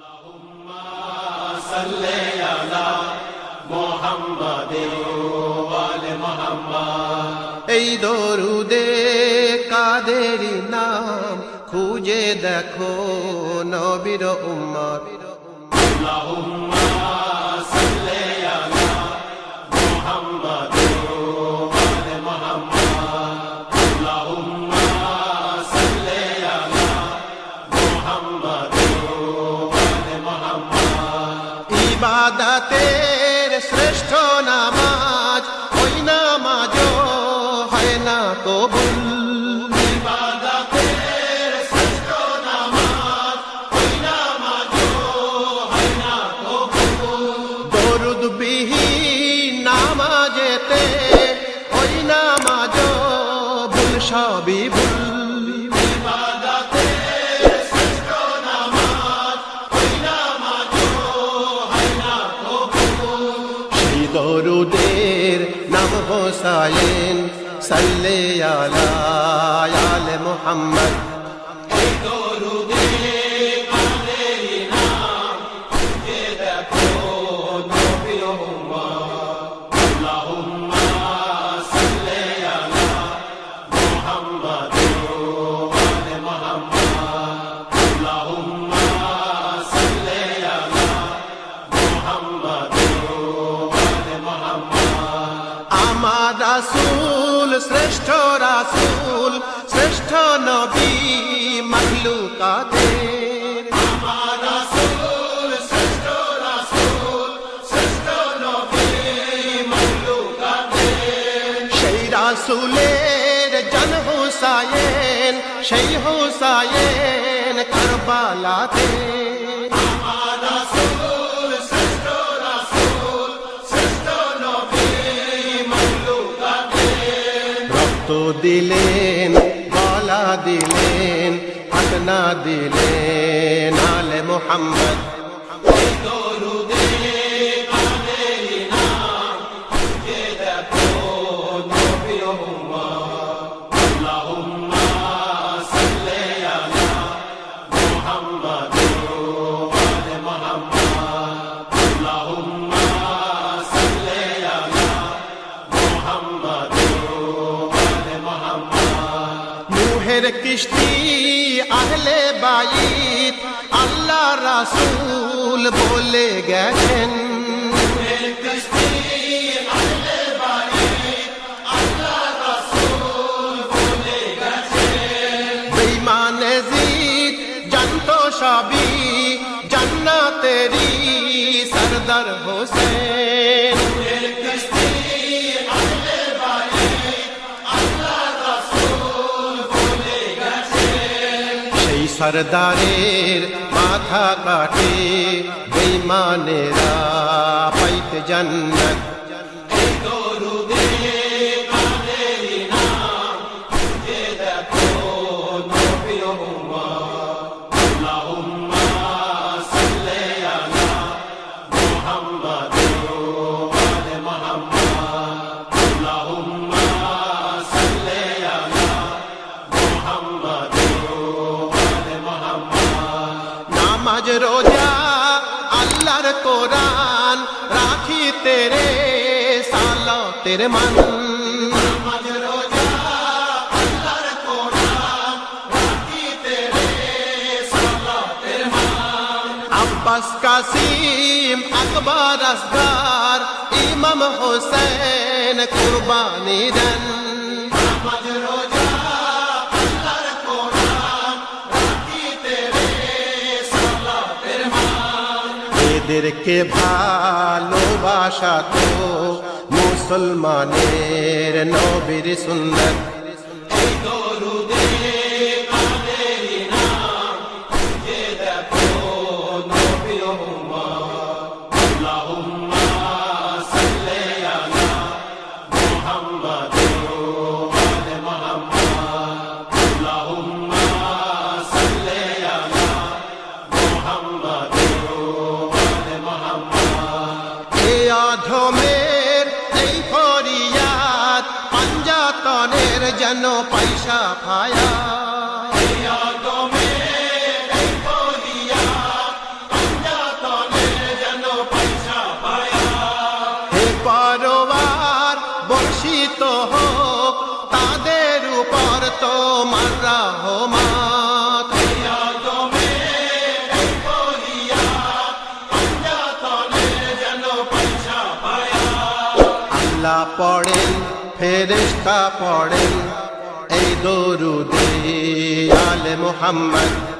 আল্লাহুম্মা সাল্লি আলা মুহাম্মাদিন ওয়া আলি মুহাম্মাদ। এই দরুদে কাদেরি নাম খুঁজে দেখো নবীর উম্মত। আল্লাহুম্মা সাল্লি আলা মুহাম্মাদিন ওয়া আলি মুহাম্মাদ। আল্লাহুম্মা সাল্লি আলা মুহাম্মাদিন ওয়া আলি মুহাম্মাদ। ইবাদতের শ্রেষ্ঠ নামাজ ওই নামাজও হয় না কবুল। ইবাদতের শ্রেষ্ঠ নামাজ ওই নামাজও হয় না কবুল। দরুদবিহীন নামাজেতে ওই নামাজও ভুল সবই ভুল। ইবাদতের শ্রেষ্ঠ নামাজ ওই নামাজও হয় না কবুল। সেই দরুদের নাম হোসাইন সাল্লে আলা আলে মুহাম্মদ। এই দরুদে কাদেরি নাম খুঁজে দেখো নবীর উম্মত। আল্লাহুম্মা সাল্লি আলা মুহাম্মাদিন ওয়া আলি মুহাম্মাদ। আল্লাহুম্মা সাল্লি আলা মুহাম্মাদিন ওয়া আলি মুহাম্মাদ। আমার রাসূল শ্রেষ্ঠ রাসূল শ্রেষ্ঠ নবী মাখলুকাতের। আমার রাসূল শ্রেষ্ঠ রাসূল শ্রেষ্ঠ নবী মাখলুকাতের। সেই রাসূলের জান হোসাইন সেই হোসাইন কারবালাতে। আমার রাসূল শ্রেষ্ঠ রাসূল শ্রেষ্ঠ নবী মাখলুকাতের। রক্ত দিলেন গলা দিলেন হাতনা দিলেন আলে মুহাম্মদ। এই দরুদে কাদেরি নাম খুঁজে দেখো নবীর উম্মত। আল্লাহুম্মা সাল্লি আলা মুহাম্মাদিন ওয়া আলি মুহাম্মাদ। আল্লাহুম্মা সাল্লি আলা মুহাম্মাদিন ওয়া আলি মুহাম্মাদ। নূহের কিস্তি আহলে বাইত আল্লাহ রাসূল বলে গেছেন। নূহের কিস্তি আহলে বাইত আল্লাহ রাসূল বলে গেছেন। বেঈমান জিদ জানতো সবই জান্নাতেরই সরদার হোসেন। নূহের কিস্তি আহলে বাইত আল্লাহ রাসূল বলে গেছেন। সেই সরদারের মাথা কাটে বেঈমানেরা পাইতে জান্নাত। এই দরুদে কাদেরি নাম খুঁজে দেখো নবীর উম্মত। আল্লাহুম্মা সাল্লি আলা মুহাম্মাদিন ওয়া আলি মুহাম্মাদ। আল্লাহুম্মা সাল্লি আলা মুহাম্মাদিন ওয়া আলি মুহাম্মাদ। নামাজ রোজা আল্লাহর কোরআন রাখি তেরে সালাতের মান। নামাজ রোজা আল্লাহর কোরআন রাখি তেরে সালাতের মান। আব্বাস কাসিম আকবর আসগার ইমাম হোসেন কুরবানি দেন। নামাজ রোজা আল্লাহর কোরআন রাখি তেরে সালাতের মান। এদেরকে ভালোবাসা তো মুসলমানের নবীর সুন্নাত। এই দরুদে কাদেরি নাম খুঁজে দেখো নবীর উম্মত। আল্লাহুম্মা সাল্লি আলা মুহাম্মাদিন ওয়া আলি মুহাম্মাদ। আল্লাহুম্মা সাল্লি আলা মুহাম্মাদিন ওয়া আলি মুহাম্মাদ। এ অধমের এই ফরিয়াদ পাঞ্জাতনের যেন পয়সা ফায়া। এই আদমে এই ফরিয়াদ তোমার রহমত আল্লাহ পড়েন ফেরেশতা পড়েন এই দরুদে আলে মুহাম্মদ